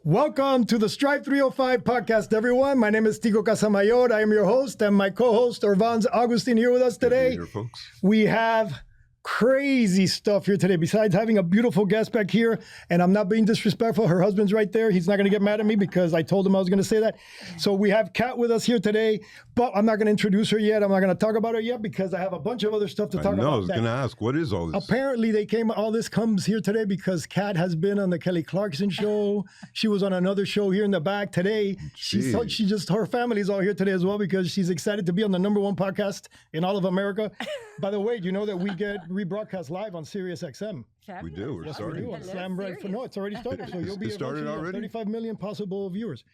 Welcome to the Strive305 podcast, everyone. My name is Tico Casamayor. I am your host, and my co-host, Irvans Augustin, here with us today. Here, folks. We have crazy stuff here today. Besides having a beautiful guest back here, and I'm not being disrespectful, her husband's right there. He's not going to get mad at me because I told him I was going to say that. So we have Kat with us here today, but I'm not going to introduce her yet. I'm not going to talk about her yet because I have a bunch of other stuff to talk about. I was going to ask, what is all this? Apparently, all this comes here today because Kat has been on the Kelly Clarkson show. She was on another show here in the back today. Her family's all here today as well because she's excited to be on the #1 podcast in all of America. By the way, do you know that we get rebroadcast live on Sirius XM? We do. We're starting. We do on Slam Right. No, it's already started. So you'll be started already. 35 million possible viewers.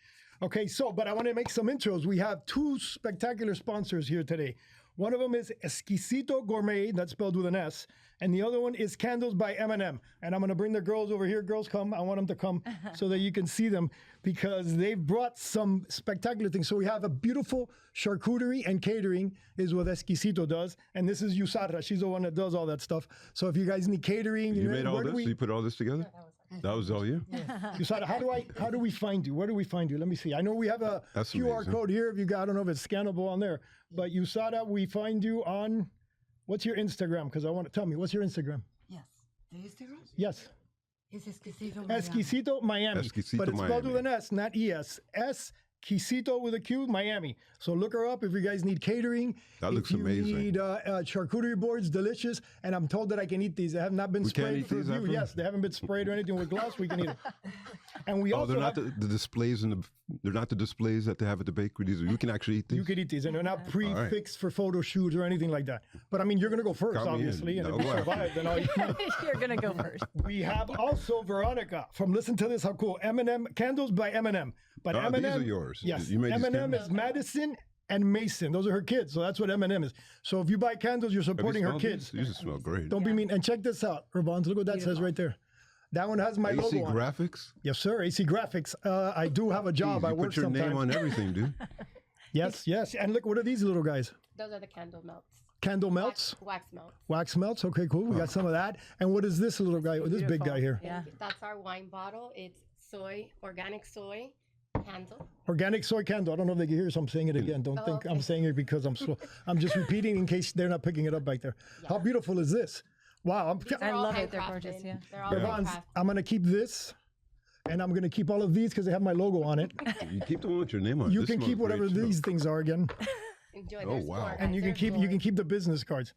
Okay, but I want to make some intros. We have two spectacular sponsors here today. One of them is Exquisito Gourmet, that's spelled with an S, and the other one is Candles by M&M. And I'm going to bring the girls over here. Girls, come. I want them to come so that you can see them because they've brought some spectacular things. So we have a beautiful charcuterie and catering is what Exquisito does. And this is Yusara. She's the one that does all that stuff. So if you guys need catering. You made all this? You put all this together? That was all you? Yusara, how do we find you? Where do we find you? Let me see. I know we have a QR code here. If you got, I don't know if it's scannable on there. But Yusara, we find you on, what's your Instagram? Because I want to tell me, what's your Instagram? Yes. The Instagram? Yes. It's Exquisito Miami. Exquisito Miami. Exquisito but it's spelled Miami. with an S, not ES. Exquisito with a Q, Miami. So look her up if you guys need catering. That looks amazing. If you need charcuterie boards, delicious. And I'm told that I can eat these. They have not been sprayed for review. Yes, they haven't been sprayed or anything with gloss. We can eat them. And we also they're not the displays they're not the displays that they have at the bakery. You can actually eat these. You can eat these, and they're not prefixed for photo shoots or anything like that. But I mean, you're gonna go first, obviously, and if you survive, then I'll eat. You're gonna go first. We have also Veronica from Listen to This. How cool! M&M Candles by M&M. But M&M, these are yours. Yes, you made M&M is Madison and Mason. Those are her kids. So that's what M&M is. So if you buy candles, you're supporting her kids. These smell great. Don't be mean. And check this out, Irvans. Look what that says right there. That one has my logo on it. AC Graphics? Yes, sir. AC Graphics. I do have a job. Jeez, I work sometimes. Put your name on everything, dude. Yes. And look, what are these little guys? Those are the candle melts. Candle melts? Wax melts. Wax melts. Okay, cool. We got some of that. And what is this little guy? This big guy here? Yeah. That's our wine bottle. It's organic soy candle. Organic soy candle. I don't know if they can hear, so I'm saying it again. Don't think I'm saying it because I'm slow. I'm just repeating in case they're not picking it up back there. Yeah. How beautiful is this? Wow. I love it. They're gorgeous. Yeah. I'm going to keep this. And I'm going to keep all of these because they have my logo on it. You keep the one with your name on it. You can keep whatever these things are again. Enjoy. Oh, wow. And you can keep the business cards.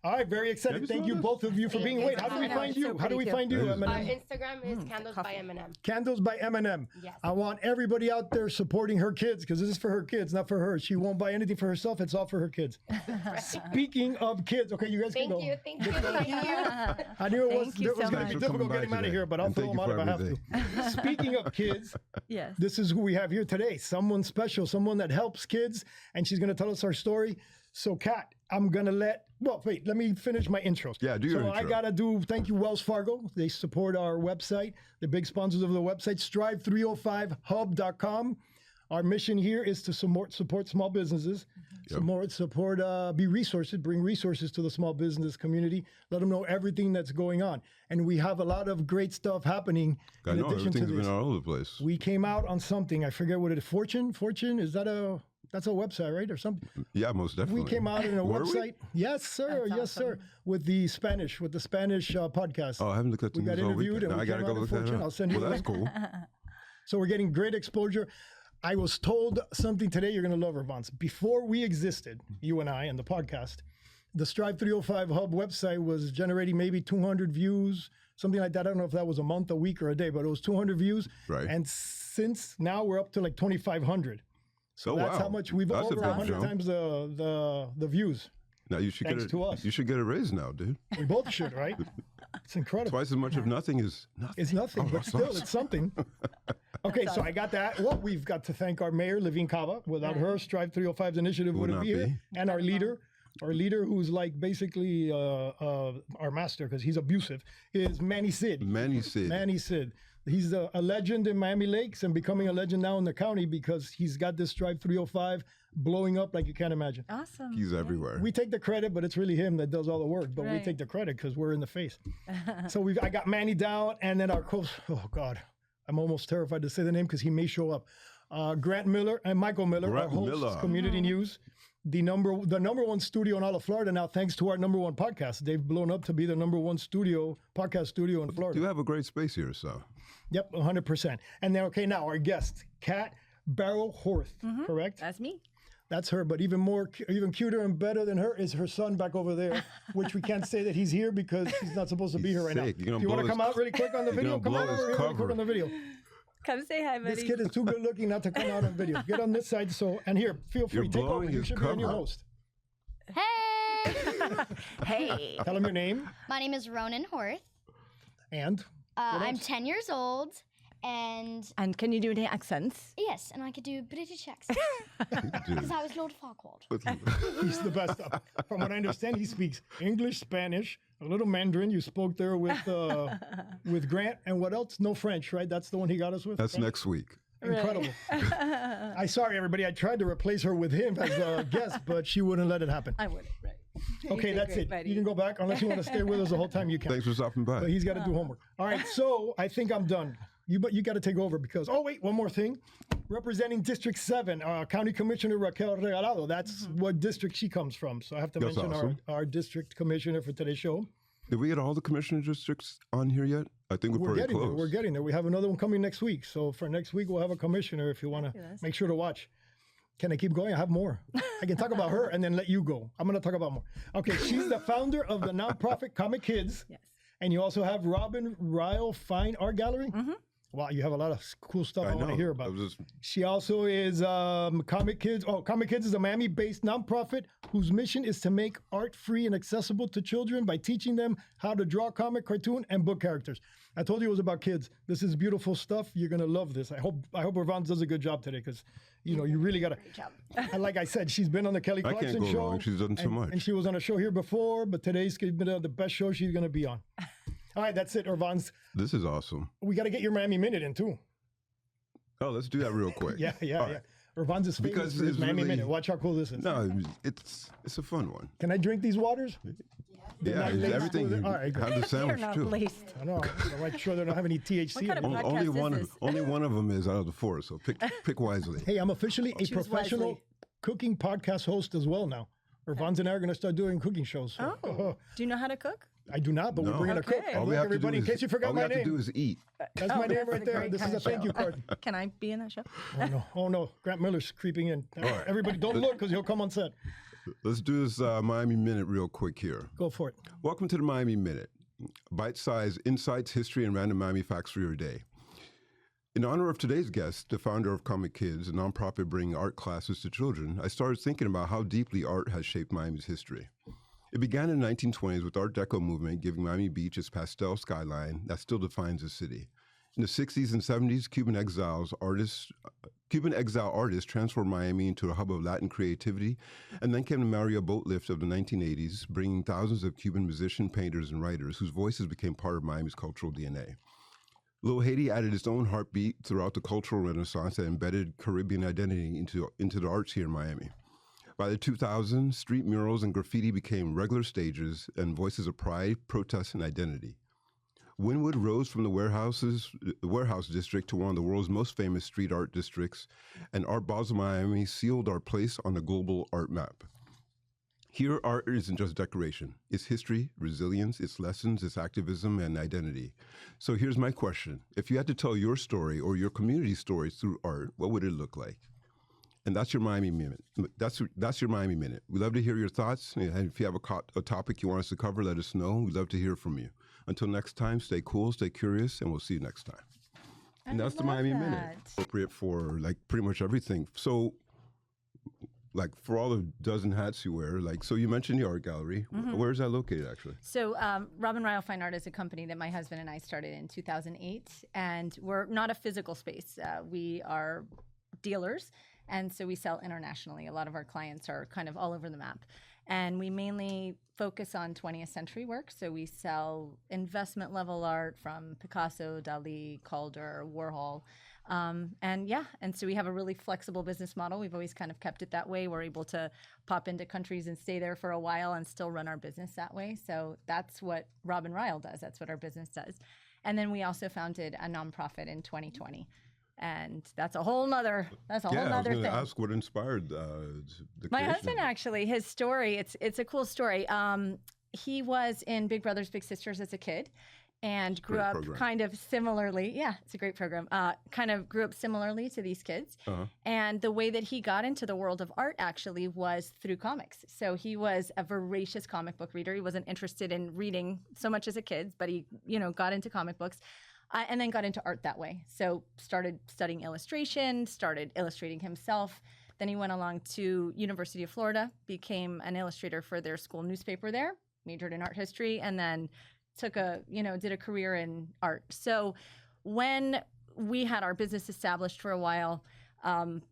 All right, very excited. Thank you, both of you, for being. Wait, how do we find you? How do we find you, M&M? Our Instagram is Candles by M&M. Candles by M&M. Yes. I want everybody out there supporting her kids because this is for her kids, not for her. She won't buy anything for herself. It's all for her kids. Speaking of kids, okay, you guys can go. Thank you. I knew it was going to be difficult getting out of here, but I'll throw them out if I have to. Speaking of kids, yes, this is who we have here today. Someone special, someone that helps kids, and she's going to tell us our story. So, Kat, I'm going to let me finish my intros. Yeah, do your intro. I got to thank you, Wells Fargo. They support our website. They're big sponsors of the website, Strive305hub.com. Our mission here is to support small businesses, bring resources to the small business community, let them know everything that's going on. And we have a lot of great stuff happening. I know, everything's been all over the place. We came out on something, I forget what it is, Fortune, is that that's a website, right? Or something? Yeah, most definitely. We came out in a website. We? Yes, sir. That's yes, sir. With the Spanish podcast. Oh, I haven't looked at the news all weekend. I got to go look at that. I'll send you that's cool. So we're getting great exposure. I was told something today you're going to love, Irvans. Before we existed, you and I, and the podcast, the Strive305 Hub website was generating maybe 200 views, something like that. I don't know if that was a month, a week, or a day, but it was 200 views. Right. And since now we're up to like 2,500. So that's how much we've over 100 times the views. Now you should Thanks to us. You should get a raise now, dude. We both should, right? It's incredible. Twice as much of nothing is nothing. It's nothing, Oh, but that's still, awesome. it's something. Okay, so I got that. Well, we've got to thank our mayor, Levine Cava. Without her, Strive305's initiative Would wouldn't not be here. be. And our leader, who's like basically our master because he's abusive, is Manny Sid. Manny Sid. Manny Sid. He's a legend in Miami Lakes and becoming a legend now in the county because he's got this Strive305 blowing up like you can't imagine. Awesome. He's everywhere. We take the credit, but it's really him that does all the work. But we Right. take the credit because we're in the face. So I got Manny down, and then our coach. Oh God, I'm almost terrified to say the name because he may show up. Grant Miller and Michael Miller, our Grant hosts, Miller. Community News, the number one studio in all of Florida now, thanks to our number one podcast. They've blown up to be the number one podcast studio in Florida. You have a great space here, so. Yep, 100%. And then now our guest, Kat Barrow-Horth, correct? That's me. That's her, but even cuter and better than her is her son back over there, which we can't say that he's here because he's not supposed to be here right now. sick. You're Do gonna you want blow to come his- out really quick on the you're video? gonna Come blow on his over here really quick cover. on the video. Come say hi, buddy. This kid is too good looking not to come out on video. Get on this side. And here, feel free. You're Take over. blowing You his should be a new cover. host. Hey! Hey. Tell him your name My name is Ronan Horth. and I'm 10 years old, and And can you do any accents? yes, and I could do British accent because I was Lord Farquaad. he's the best. From what I understand, he speaks English, Spanish, a little Mandarin. You spoke there with Grant, and what else? No French, right? That's the one he got us with. That's right? next week. Incredible. Sorry, everybody. I tried to replace her with him as a guest, but she wouldn't let it happen. I would. Right. Okay, that's great, it. buddy. You can go back unless you want to stay with us the whole time. You can. Thanks for stopping by. But he's got to do homework. All right, so I think I'm done. You got to take over because one more thing. Representing District 7, County Commissioner Raquel Regalado. That's what district she comes from. So I have to That's mention awesome. our district commissioner for today's show. Did we get all the commissioner districts on here yet? I think we're pretty getting close. there. We're getting there. We have another one coming next week. So for next week, we'll have a commissioner if you want to Fabulous. make sure to watch. Can I keep going? I have more. I can talk about her and then let you go. I'm going to talk about more. Okay, she's the founder of the nonprofit Comic Kids. Yes. And you also have Robin Ryle Fine Art Gallery. Wow, you have a lot of cool stuff I want to hear about. I was just, She also is Comic Kids. Oh, Comic Kids is a Miami-based nonprofit whose mission is to make art free and accessible to children by teaching them how to draw comic, cartoon, and book characters. I told you it was about kids. This is beautiful stuff. You're gonna love this. I hope Irvans does a good job today because you really gotta. Great job. And like I said, she's been on the Kelly I can't Clarkson go show. wrong. She's done so much. And she was on a show here before, but today's been the best show she's gonna be on. All right, that's it, Irvans. this is awesome. We got to get your Miami Minute in too. Oh, let's do that real quick. Yeah. All right. Irvans is famous Because for his it's Miami really- Minute. Watch how cool this is. No, it's a fun one. Can I drink these waters? They're Yeah, not it's laced everything. with it? You All right, good. have the You're sandwich not too. laced. I know. I'm not sure they don't have any THC What in kind it. of Only podcast one. is this? Only one of them is out of the four. So pick wisely. Hey, I'm officially a Choose professional wisely. cooking podcast host as well now. Irvans and I are going to start doing cooking shows. So. Oh. Do you know how to cook? I do not, but we're No. bringing a cook. Okay. And All we look, have to do everybody, in is case you forgot all we my have to name, do is eat. that's my name right there. great This is kind a of thank you show. card. Can I be in that show? Oh no, Grant Miller's creeping in. Everybody, don't look because he'll come on set. Let's do this Miami Minute real quick here. Go for it. Welcome to the Miami Minute. Bite-sized insights, history, and random Miami facts for your day. In honor of today's guest, the founder of Comic Kids, a nonprofit bringing art classes to children, I started thinking about how deeply art has shaped Miami's history. It began in the 1920s with Art Deco movement, giving Miami Beach its pastel skyline that still defines the city. In the 60s and 70s, Cuban exile artists transformed Miami into a hub of Latin creativity, and then came the Mario boat lift of the 1980s, bringing thousands of Cuban musicians, painters, and writers whose voices became part of Miami's cultural DNA. Little Haiti added its own heartbeat throughout the cultural renaissance that embedded Caribbean identity into the arts here in Miami. By the 2000s, street murals and graffiti became regular stages and voices of pride, protest, and identity. Wynwood rose from the warehouse district to one of the world's most famous street art districts, and Art Basel Miami sealed our place on the global art map. Here, art isn't just decoration. It's history, resilience, it's lessons, it's activism, and identity. So here's my question. If you had to tell your story or your community stories through art, what would it look like? And that's your Miami Minute. That's your Miami Minute. We'd love to hear your thoughts. And if you have a topic you want us to cover, let us know. We'd love to hear from you. Until next time, stay cool, stay curious, and we'll see you next time. And that's the love Miami Minute. that. Appropriate for like pretty much everything. So like for all the dozen hats you wear, like, so you mentioned the art gallery. Where is that located actually? So Robin Ryle Fine Art is a company that my husband and I started in 2008, and we're not a physical space. We are dealers, and so we sell internationally. A lot of our clients are kind of all over the map. And we mainly focus on 20th century work. So we sell investment level art from Picasso, Dali, Calder, Warhol. And so we have a really flexible business model. We've always kind of kept it that way. We're able to pop into countries and stay there for a while and still run our business that way. So that's what Robin Ryle does. That's what our business does. And then we also founded a nonprofit in 2020. And that's a whole nother thing. I was going to ask what inspired the My creation husband, of it. actually, his story, it's a cool story. He was in Big Brothers Big Sisters as a kid and grew Great up program. kind of similarly. Yeah, it's a great program. Kind of grew up similarly to these kids. And the way that he got into the world of art actually was through comics. So he was a voracious comic book reader. He wasn't interested in reading so much as a kid, but he, got into comic books. And then got into art that way. So started studying illustration, started illustrating himself. Then he went along to University of Florida, became an illustrator for their school newspaper there, majored in art history, and then did a career in art. So when we had our business established for a while,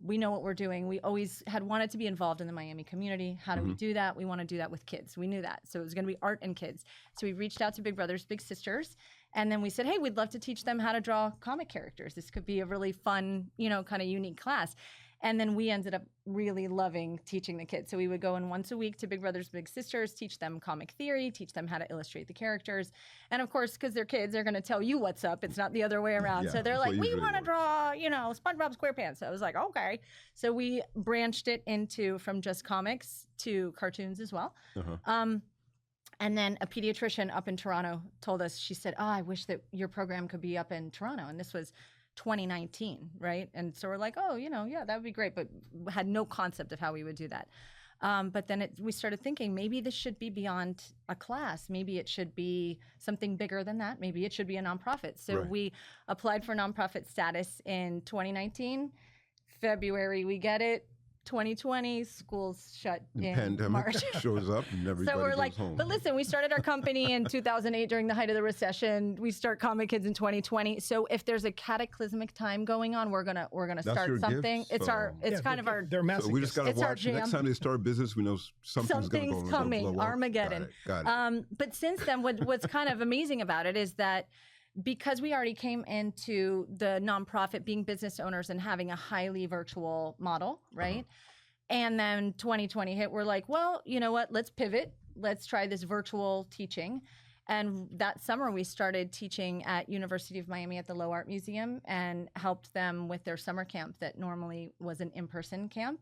we know what we're doing. We always had wanted to be involved in the Miami community. How do we do that? We want to do that with kids. We knew that. So it was going to be art and kids. So we reached out to Big Brothers Big Sisters. And then we said, hey, we'd love to teach them how to draw comic characters. This could be a really fun, kind of unique class. And then we ended up really loving teaching the kids. So we would go in once a week to Big Brothers Big Sisters, teach them comic theory, teach them how to illustrate the characters. And of course, because they're kids, they're going to tell you what's up. It's not the other way around. Yeah, so they're that's like, what we usually want to works. draw, SpongeBob SquarePants. So I was like, okay. So we branched it from just comics to cartoons as well. And then a pediatrician up in Toronto told us, she said, I wish that your program could be up in Toronto. And this was 2019, right? And so we're like, yeah, that would be great, but had no concept of how we would do that. But then we started thinking, maybe this should be beyond a class. Maybe it should be something bigger than that. Maybe it should be a nonprofit. So we applied for nonprofit status in 2019. February, we get it. 2020, schools shut in Pandemic March. shows up and everybody So we're goes like, home. but listen, we started our company in 2008 during the height of the recession. We start Comic Kids in 2020. So if there's a cataclysmic time going on, we're gonna That's start your something. gift, It's so- kind of our They're massive. So we just got to It's our watch. Next jam. time they start business, we know something's going to go. Something's coming, blow up. Armageddon. Got it. But since then, what's kind of amazing about it is that because we already came into the nonprofit being business owners and having a highly virtual model, right? And then 2020 hit, we're like, well, you know what? Let's pivot. Let's try this virtual teaching. And that summer, we started teaching at University of Miami at the Low Art Museum and helped them with their summer camp that normally was an in-person camp.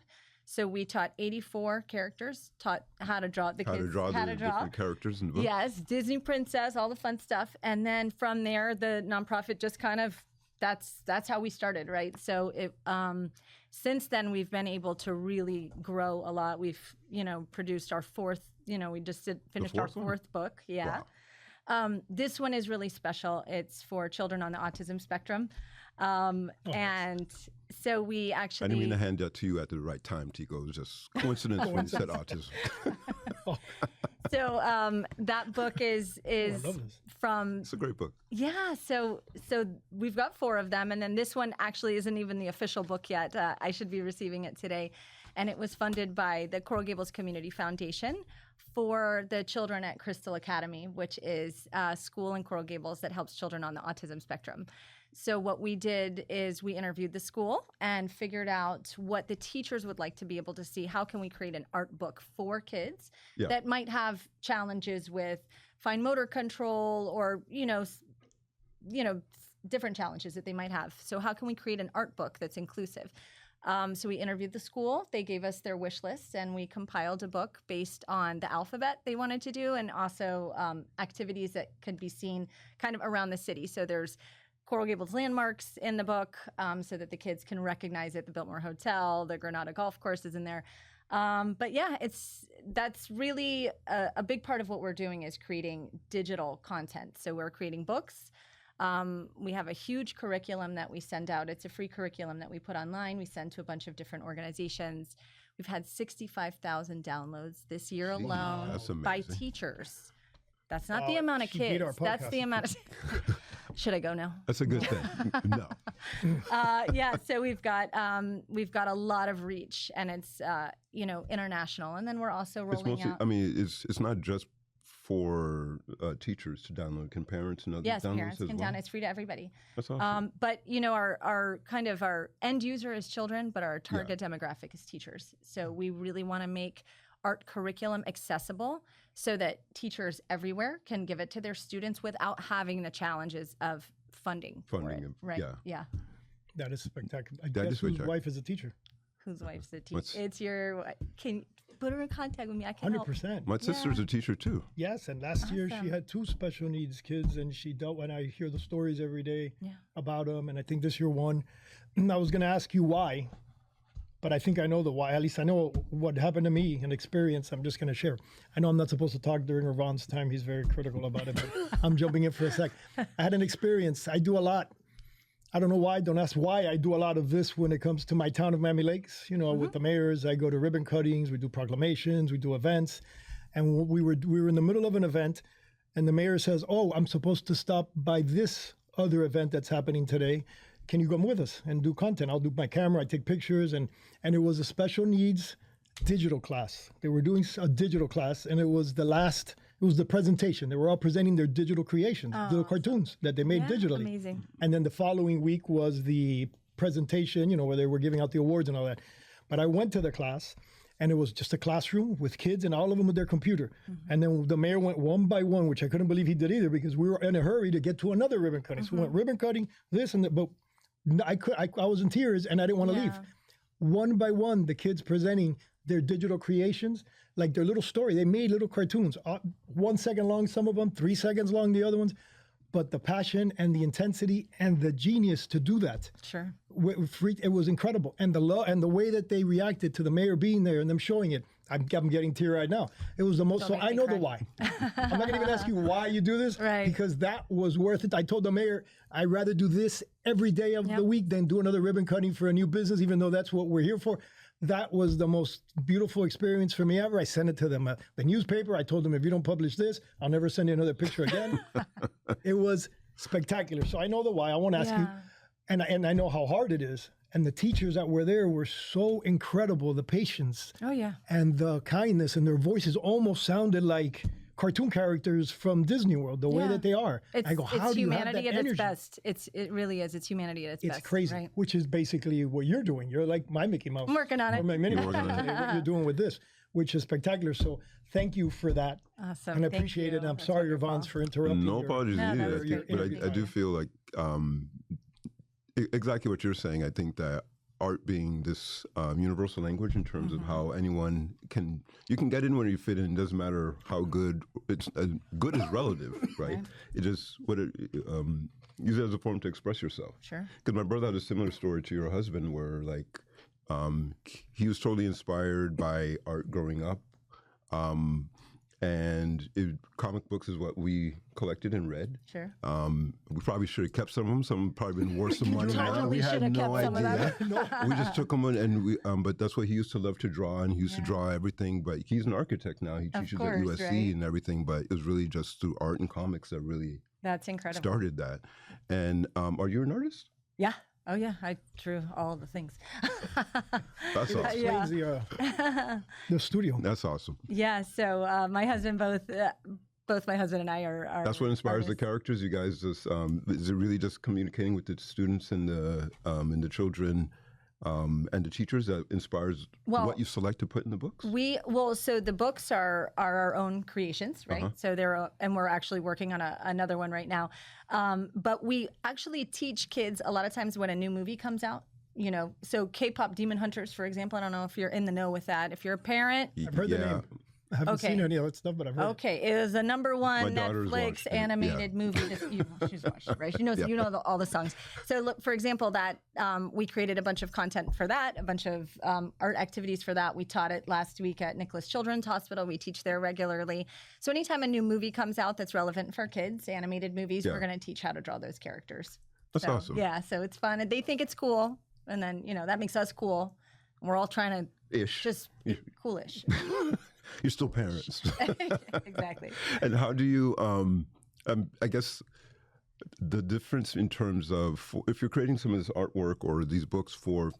So we taught 84 characters, taught how to draw the How kids, to draw the different characters in the book. Yes, Disney princess, all the fun stuff. And then from there, the nonprofit just kind of, that's how we started, right? So since then, we've been able to really grow a lot. We've, produced our fourth, we just finished our fourth one? fourth book. Yeah. Wow. This one is really special. It's for children on the autism spectrum. And so we actually... I didn't mean to hand that to you at the right time, Tico. It was just coincidence when you said autism. So that book is I love this. from... It's a great book. Yeah, so we've got 4 of them, and then this one actually isn't even the official book yet. I should be receiving it today, and it was funded by the Coral Gables Community Foundation for the children at Crystal Academy, which is a school in Coral Gables that helps children on the autism spectrum. So what we did is we interviewed the school and figured out what the teachers would like to be able to see. How can we create an art book for kids that might have challenges with fine motor control or, different challenges that they might have. So how can we create an art book that's inclusive? So we interviewed the school. They gave us their wish list, and we compiled a book based on the alphabet they wanted to do and also activities that could be seen kind of around the city. So there's Coral Gables landmarks in the book so that the kids can recognize it. The Biltmore Hotel, the Granada Golf Course is in there. But yeah, that's really a big part of what we're doing is creating digital content. So we're creating books. We have a huge curriculum that we send out. It's a free curriculum that we put online. We send to a bunch of different organizations. We've had 65,000 downloads this year alone that's by amazing. teachers. That's not the amount of she beat our kids. That's the podcast. amount of. Should I go now? That's a good thing. No. Yeah, so we've got a lot of reach, and it's international, and then we're also It's rolling mostly, out. I mean, it's not just for teachers to download. Can parents and others Yes, download parents as can well? download. It's free to everybody. That's awesome. But our kind of our end user is children, but our target demographic is teachers. So we really want to make art curriculum accessible so that teachers everywhere can give it to their students without having the challenges of funding for Funding it. of- Right. yeah. Yeah. That is spectacular. I That guess is whose spectacular. wife is a teacher. Whose wife's the What's- teacher? It's your. Can put her in contact with me. I can help. 100%. My sister's a teacher too. Yes, and last year she Awesome. had 2 special needs kids, and she dealt. And I hear the stories every day Yeah. about them, and I think this year one. And I was going to ask you why, but I think I know the why. At least I know what happened to me, an experience. I'm just going to share. I know I'm not supposed to talk during Irvan's time. He's very critical about it, but I'm jumping in for a sec. I had an experience. I do a lot. I don't know why. Don't ask why. I do a lot of this when it comes to my town of Miami Lakes. You know, with the mayors, I go to ribbon cuttings. We do proclamations. We do events. And we were in the middle of an event, and the mayor says, "Oh, I'm supposed to stop by this other event that's happening today. Can you come with us and do content? I'll do my camera. I take pictures." And it was a special needs digital class. They were doing a digital class, and it was the presentation. They were all presenting their digital creations, little cartoons that they made Yeah, digitally. amazing. And then the following week was the presentation, where they were giving out the awards and all that. But I went to the class, and it was just a classroom with kids and all of them with their computer. And then the mayor went one by one, which I couldn't believe he did either, because we were in a hurry to get to another ribbon cutting. So we went ribbon cutting, this and that, but I was in tears and I didn't want to leave. One by one, the kids presenting their digital creations, like their little story. They made little cartoons, 1 second long, some of them, 3 seconds long, the other ones. But the passion and the intensity and the genius to do that, Sure. it was incredible. And the love and the way that they reacted to the mayor being there and them showing it, I'm getting teary-eyed now. It was the most. Don't So make I me know cry. the why. I'm not gonna even ask you why you do this, Right. because that was worth it. I told the mayor I'd rather do this every day of the week than do another ribbon cutting for a new business, even though that's what we're here for. That was the most beautiful experience for me ever. I sent it to them, the newspaper. I told them, if you don't publish this, I'll never send you another picture again. It was spectacular. So I know the why. I won't ask you, and I know how hard it is. And the teachers that were there were so incredible. The patience Oh yeah. and the kindness, and their voices almost sounded like cartoon characters from Disney World, the way Yeah. that they are. It's, I go, how it's do you have that humanity at energy? its best. It really is. It's humanity at its It's best. crazy, Right? which is basically what you're doing. You're like my Mickey Mouse. I'm working on Or it. my Minnie You're Mouse working on today, what you're doing with this, which is spectacular. So thank you for that. Awesome. And I Thank appreciate you. it. And I'm That's sorry, wonderful. Irvans, for interrupting. No your- apologies No, that needed. was I great. think- but I do Yeah. feel like exactly what you're saying. I think that art being this universal language in terms of how anyone can get in where you fit in. It doesn't matter how good it's. Good is relative, right? It just use it as a form to express yourself. Sure. Because my brother had a similar story to your husband, where like he was totally inspired by art growing up, and comic books is what we collected and read. Sure. We probably should have kept some of them. Some probably been worth some money now. Totally We should had have no kept some of idea. them. We just took them and we. But that's what he used to love to draw, and he used to draw everything. But he's an architect now. He teaches course, at USC right? and everything. But it was really just through art and comics that really That's incredible. started that. And are you an artist? Yeah. Oh yeah. I drew all the things. That's awesome. Yeah. Explains the studio. That's awesome. Yeah. So my husband, both my husband and I are. That's what inspires the artists. characters. You guys just is it really just communicating with the students and the children and the teachers that inspires what you select to put in the books? So the books are our own creations, right? So and we're actually working on another one right now. But we actually teach kids a lot of times when a new movie comes out. So K-pop Demon Hunters, for example. I don't know if you're in the know with that. If you're a parent, I've heard the name. I haven't Okay. seen any of that stuff, but I've heard it. okay, it is the number My one daughter's Netflix watched it, animated movie. She's watched it, right? She knows all the songs. So look, for example, that we created a bunch of content for that, a bunch of art activities for that. We taught it last week at Nicholas Children's Hospital. We teach there regularly. So anytime a new movie comes out that's relevant for kids, animated movies, we're going to teach how to draw those characters. That's awesome. Yeah, so it's fun, and they think it's cool, and then that makes us cool We're all trying to Ish. just be coolish. You're still parents. Exactly. And how do you, I guess, the difference in terms of if you're creating some of this artwork or these books for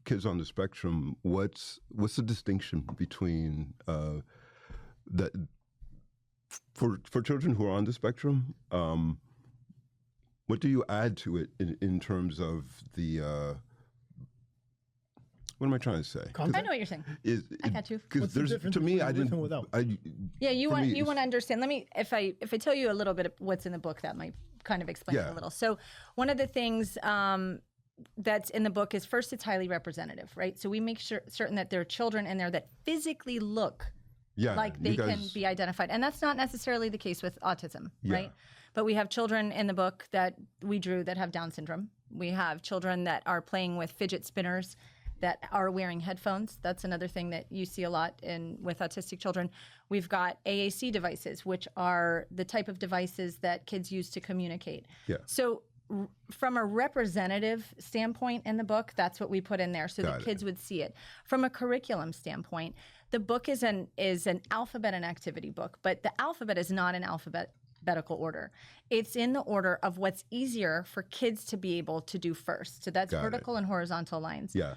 kids on the spectrum, what's the distinction between that for children who are on the spectrum? What do you add to it in terms of the what am I trying to say? I know what you're saying. I got you. Because there's to me, I didn't. Without? Yeah, you want to understand. Let me if I tell you a little bit of what's in the book, that might kind of explain it a little. So one of the things that's in the book is first, it's highly representative, right? So we make certain that there are children in there that physically look like they can be identified, and that's not necessarily the case with autism, right? But we have children in the book that we drew that have Down syndrome. We have children that are playing with fidget spinners, that are wearing headphones. That's another thing that you see a lot with autistic children. We've got AAC devices, which are the type of devices that kids use to communicate. Yeah. So from a representative standpoint in the book, that's what we put in there so that kids would see it. From a curriculum standpoint, the book is an alphabet and activity book, but the alphabet is not in alphabetical order. It's in the order of what's easier for kids to be able to do first. So that's vertical and horizontal lines. Yeah.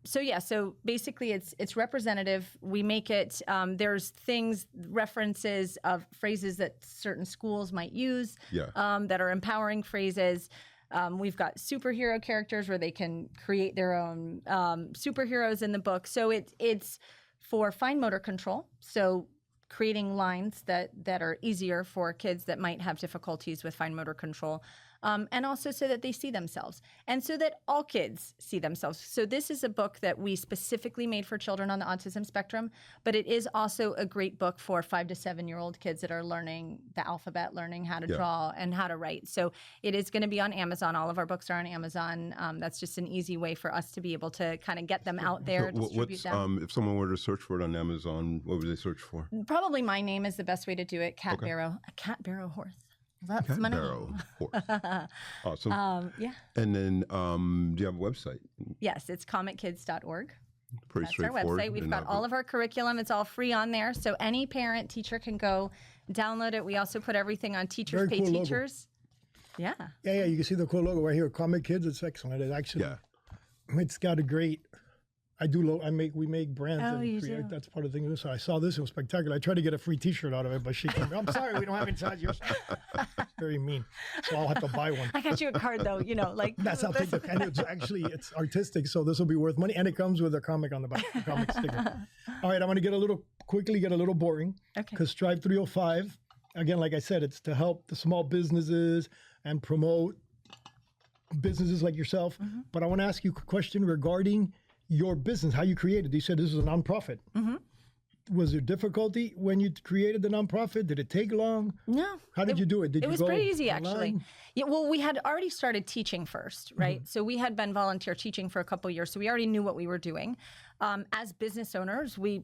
So basically it's representative. We make it, there's references of phrases that certain schools might use that are empowering phrases. We've got superhero characters where they can create their own superheroes in the book. So it's for fine motor control. So creating lines that are easier for kids that might have difficulties with fine motor control. And also so that they see themselves and so that all kids see themselves. So this is a book that we specifically made for children on the autism spectrum, but it is also a great book for 5 to 7-year-old kids that are learning the alphabet, learning how to draw and how to write. So it is going to be on Amazon. All of our books are on Amazon. That's just an easy way for us to be able to kind of get them out there, distribute them. If someone were to search for it on Amazon, what would they search for? Probably my name is the best way to do it, Kat Barrow-Horth. That's my name. Awesome. Yeah. And then do you have a website? Yes, it's comickids.org. Pretty That's our straightforward. website. We've got all of our curriculum. It's all free on there. So any parent, teacher can go download it. We also put everything on Teachers Pay Teachers. Yeah. Yeah. You can see the cool logo right here. Comic Kids. It's excellent. It actually, it's got a great. We make brands. Oh, you do? That's part of the thing. So I saw this. It was spectacular. I tried to get a free T-shirt out of it, but she came. I'm sorry, we don't have any size. Yours. It's very mean. So I'll have to buy one. I got you a card though. That's how thick. And it's artistic, so this will be worth money. And it comes with a comic on the back, a comic sticker. All right, I'm going to get a little boring. Okay. Because Strive305, again, like I said, it's to help the small businesses and promote businesses like yourself. Mm-hmm. But I want to ask you a question regarding your business, how you created. You said this is a nonprofit. Mm-hmm. Was there difficulty when you created the nonprofit? Did it take long? No. How did you do it? It was pretty easy, actually. Yeah, well, we had already started teaching first, right? Mm-hmm. So we had been volunteer teaching for a couple of years, so we already knew what we were doing. As business owners, we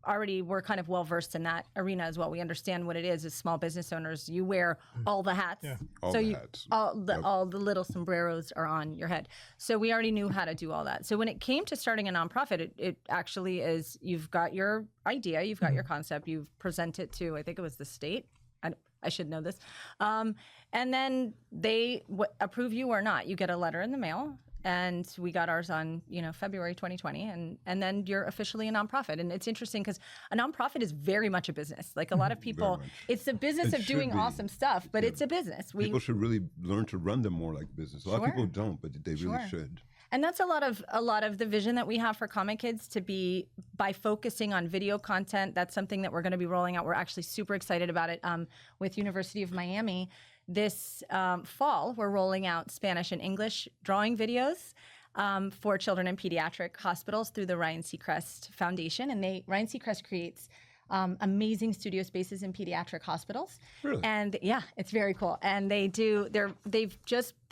already were kind of well-versed in that arena as well. We understand what it is as small business owners. You wear all the hats. Yeah. All the little sombreros are on your head. So we already knew how to do all that. So when it came to starting a nonprofit, it actually is, you've got your idea, you've got your concept, you've presented it to, I think it was the state. I should know this. And then they approve you or not. You get a letter in the mail. And we got ours on, February 2020, and then you're officially a nonprofit. And it's interesting because a nonprofit is very much a business. Like a lot of people, it's the business of doing awesome stuff, but it's a business. People should really learn to run them more like business. A lot of people don't, but they really should. And that's a lot of the vision that we have for Comic Kids, to be by focusing on video content. That's something that we're going to be rolling out. We're actually super excited about it with University of Miami. This fall, we're rolling out Spanish and English drawing videos for children in pediatric hospitals through the Ryan Seacrest Foundation. And Ryan Seacrest creates amazing studio spaces in pediatric hospitals. Really? And yeah, it's very cool. And they're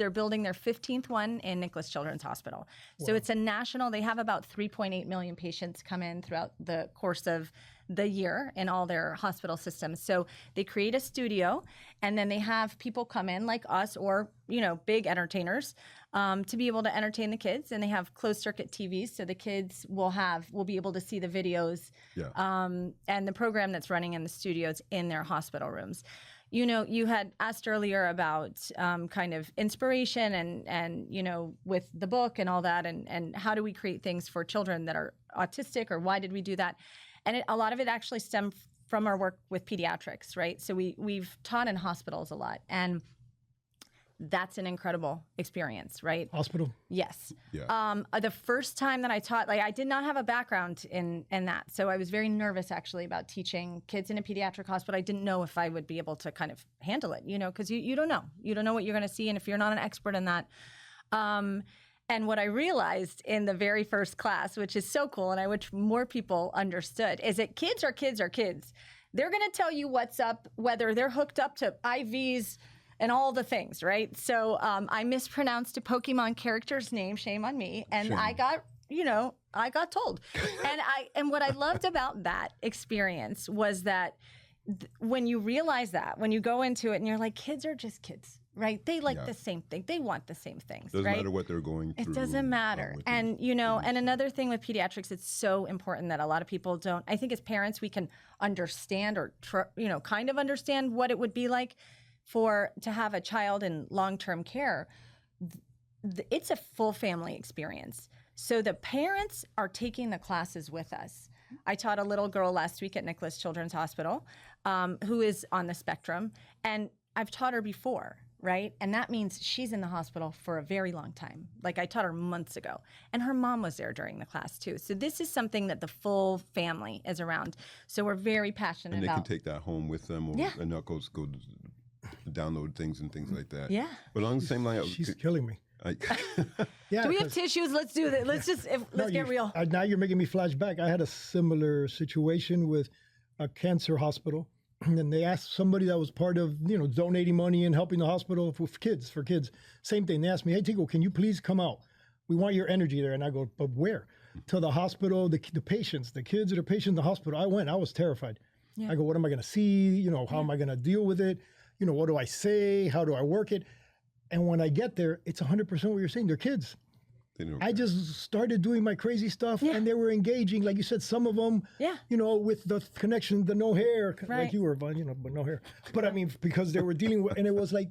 they're building their 15th one in Nicholas Children's Hospital. So it's a national, they have about 3.8 million patients come in throughout the course of the year in all their hospital systems. So they create a studio, and then they have people come in like us or, big entertainers to be able to entertain the kids. And they have closed circuit TVs, so the kids will be able to see the videos and the program that's running in the studios in their hospital rooms. You had asked earlier about kind of inspiration and with the book and all that, and how do we create things for children that are autistic, or why did we do that? And a lot of it actually stemmed from our work with pediatrics, right? So we've taught in hospitals a lot, and that's an incredible experience, right? Hospital? Yes. Yeah. The first time that I taught, I did not have a background in that. So I was very nervous actually about teaching kids in a pediatric hospital. I didn't know if I would be able to kind of handle it, because you don't know. You don't know what you're going to see. And if you're not an expert in that. And what I realized in the very first class, which is so cool, and I wish more people understood, is that kids are kids are kids. They're going to tell you what's up, whether they're hooked up to IVs and all the things, right? So I mispronounced a Pokemon character's name, shame on me, and Shame. I got told. And what I loved about that experience was that when you realize that, when you go into it and you're like, kids are just kids, right? They like the same thing. They want the same things, Doesn't right? matter what they're going through. It doesn't matter. And, and another thing with pediatrics, it's so important that a lot of people don't, I think as parents, we can understand or, kind of understand what it would be like to have a child in long-term care. It's a full family experience. So the parents are taking the classes with us. I taught a little girl last week at Nicholas Children's Hospital who is on the spectrum, and I've taught her before, right? And that means she's in the hospital for a very long time. Like I taught her months ago, and her mom was there during the class too. So this is something that the full family is around. So we're very passionate and they about. can take that home with them, and not go download things and things like that. Yeah. But along the same line, She's killing me. Yeah. Do we have tissues? Let's do that. Let's get real. Now you're making me flash back. I had a similar situation with a cancer hospital, and they asked somebody that was part of, donating money and helping the hospital for kids. Same thing. They asked me, hey, Tico, can you please come out? We want your energy there. And I go, but where? To the hospital, the patients, the kids that are patients in the hospital. I went. I was terrified. Yeah. I go, what am I going to see? How am I going to deal with it? What do I say? How do I work it? And when I get there, it's 100% what you're saying. They're kids. I just started doing my crazy stuff, and they were engaging. Like you said, some of them, with the connection, the no hair, like you were, but no hair. But I mean, because they were dealing with, and it was like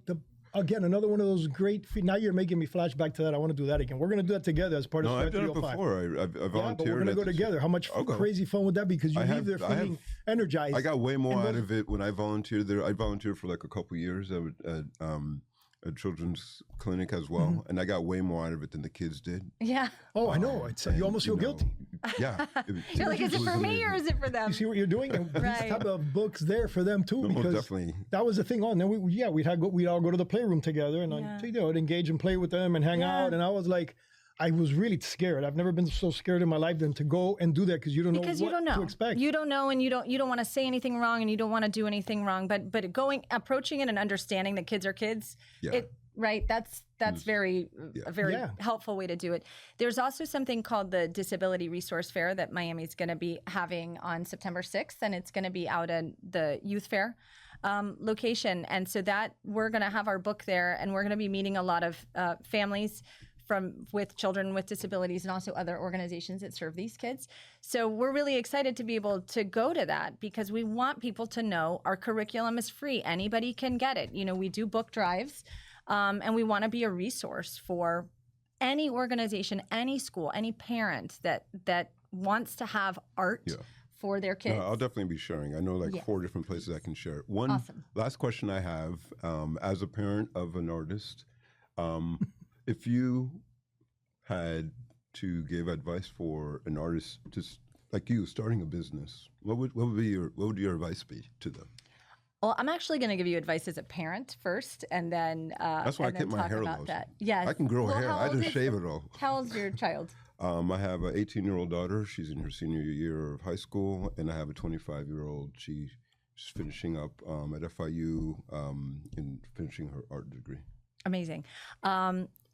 again, another one of those great. Now you're making me flash back to that. I want to do that again. We're going to do that together as part of Strive305. I've done it before. I volunteered. Yeah, but we're going to go together. How much crazy fun would that be? Because you leave there feeling energized. I got way more out of it when I volunteered there. I volunteered for like a couple of years at a children's clinic as well, and I got way more out of it than the kids did. Yeah. Oh, I know. You almost feel guilty. Yeah. You're like, is it for me or is it for them? You see what you're doing? And these type of books there for them too, because definitely. That was the thing. And then we'd all go to the playroom together, and I'd engage and play with them and hang out. And I was like, I was really scared. I've never been so scared in my life than to go and do that because you don't know what to expect. You don't know, and you don't want to say anything wrong, and you don't want to do anything wrong. But approaching it and understanding that kids are kids, that's very helpful way to do it. There's also something called the Disability Resource Fair that Miami's going to be having on September 6th, and it's going to be out at the Youth Fair location. And so that we're going to have our book there, and we're going to be meeting a lot of families with children with disabilities and also other organizations that serve these kids. So we're really excited to be able to go to that because we want people to know our curriculum is free. Anybody can get it. We do book drives, and we want to be a resource for any organization, any school, any parent that wants to have art for their kids. No, I'll definitely be sharing. I know 4 different places I can share it. One last question I have, as a parent of an artist, if you had to give advice for an artist just like you starting a business, what would your advice be to them? Well, I'm actually going to give you advice as a parent first, and then that's why I keep my hair low. Yes, I can grow hair. I just shave it all. How old's your child? I have an 18-year-old daughter. She's in her senior year of high school, and I have a 25-year-old. She's finishing up at FIU and finishing her art degree. Amazing.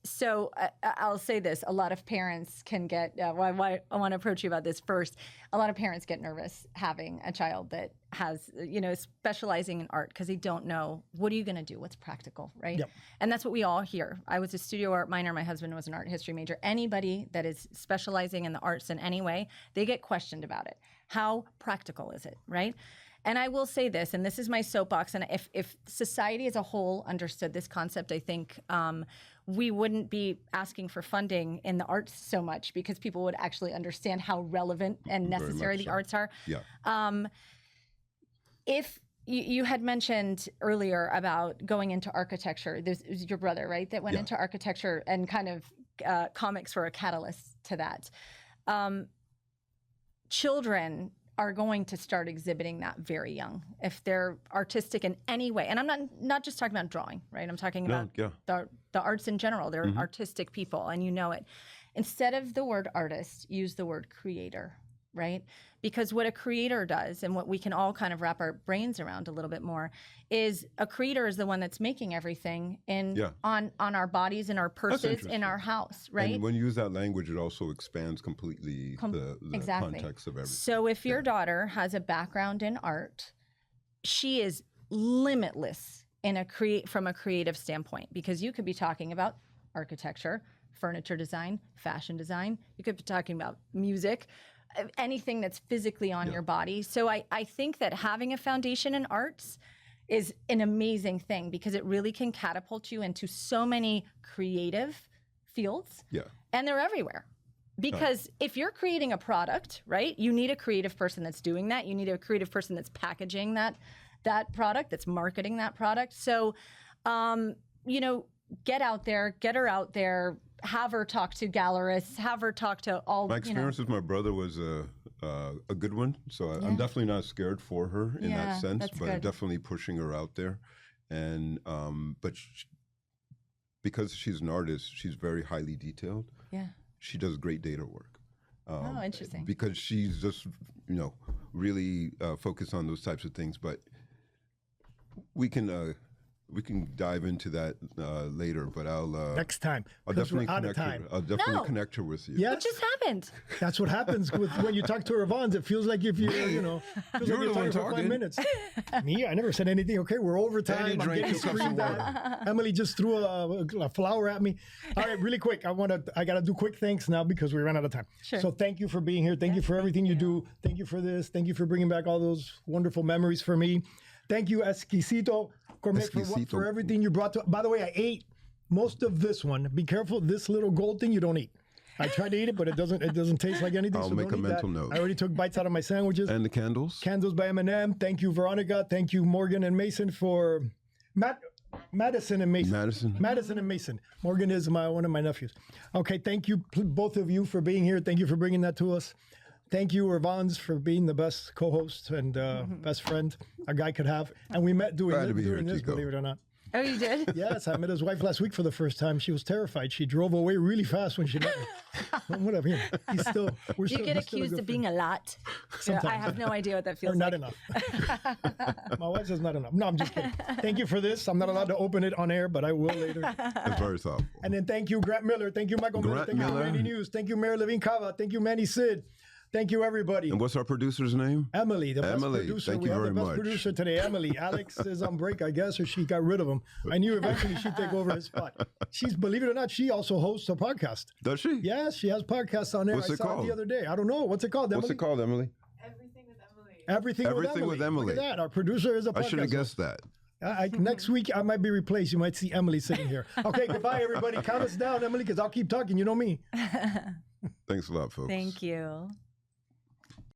So I'll say this: a lot of parents can get. Why I want to approach you about this first. A lot of parents get nervous having a child that has, specializing in art because they don't know what are you going to do, what's practical, right? Yep. And that's what we all hear. I was a studio art minor. My husband was an art history major. Anybody that is specializing in the arts in any way, they get questioned about it. How practical is it, right? And I will say this, and this is my soapbox, and if society as a whole understood this concept, I think we wouldn't be asking for funding in the arts so much because people would actually understand how relevant and necessary the arts are. Yeah. If you had mentioned earlier about going into architecture, it was your brother, right, that went into architecture, and kind of comics were a catalyst to that. Children are going to start exhibiting that very young if they're artistic in any way. And I'm not just talking about drawing, right? I'm talking about the arts in general. They're artistic people, and you know it. Instead of the word artist, use the word creator, right? Because what a creator does, and what we can all kind of wrap our brains around a little bit more, is a creator is the one that's making everything on our bodies, in our purses, in our house, right? And when you use that language, it also expands completely the context of everything. So if your daughter has a background in art, she is limitless from a creative standpoint, because you could be talking about architecture, furniture design, fashion design. You could be talking about music, anything that's physically on your body. So I think that having a foundation in arts is an amazing thing, because it really can catapult you into so many creative fields. Yeah. And they're everywhere. Because if you're creating a product, right, you need a creative person that's doing that. You need a creative person that's packaging that product, that's marketing that product. So, get out there, get her out there, have her talk to gallerists, have her talk to all. My experience with my brother was a good one, so I'm definitely not scared for her in that sense, but I'm definitely pushing her out there. And because she's an artist, she's very highly detailed. Yeah, she does great data work. Interesting. Because she's just really focused on those types of things, but we can dive into that later, but I'll next time. I'll definitely connect her with you. Yeah, it just happened. That's what happens when you talk to Irvans. It feels like if you're feels like you're talking for 5 minutes. Me, I never said anything. Okay, we're over time. I'm getting screamed at. Emily just threw a flower at me. All right, really quick. I gotta do quick thanks now because we ran out of time. Sure. So thank you for being here. Thank you for everything you do. Thank you for this. Thank you for bringing back all those wonderful memories for me. Thank you, Exquisito Gourmet, for everything you brought to. By the way, I ate most of this one. Be careful, this little gold thing you don't eat. I tried to eat it, but it doesn't taste like anything. I'll make a mental note. I already took bites out of my sandwiches. And the candles? Candles by M&M. Thank you, Veronica. Thank you, Morgan and Mason, for Madison and Mason. Madison and Mason. Morgan is one of my nephews. Okay, thank you, both of you, for being here. Thank you for bringing that to us. Thank you, Irvans, for being the best co-host and best friend a guy could have. And we met doing this, believe it or not. Oh, you did? Yes, I met his wife last week for the first time. She was terrified. She drove away really fast when she met me. Whatever. You get accused of being a lot. Sometimes. I have no idea what that feels like. Or not enough. My wife says not enough. No, I'm just kidding. Thank you for this. I'm not allowed to open it on air, but I will later. That's very thoughtful. And then thank you, Grant Miller. Thank you, Michael Miller. Thank you, Randy News. Thank you, Mayor Levine Cava. Thank you, Manny Sid. Thank you, everybody. And what's our producer's name? Emily, the best producer. Thank you very much. We have the best producer today, Emily. Alex is on break, I guess, or she got rid of him. I knew eventually she'd take over his spot. Believe it or not, she also hosts a podcast. Does she? Yes, she has podcasts on there. What's it called? It the other day. I don't know. What's it called, Emily? What's it called, Emily? Everything with Emily. Look at that. Our producer is a podcast. I should have guessed that. Next week, I might be replaced. You might see Emily sitting here. Okay, goodbye, everybody. Count us down, Emily, because I'll keep talking. You know me. Thanks a lot, folks. Thank you.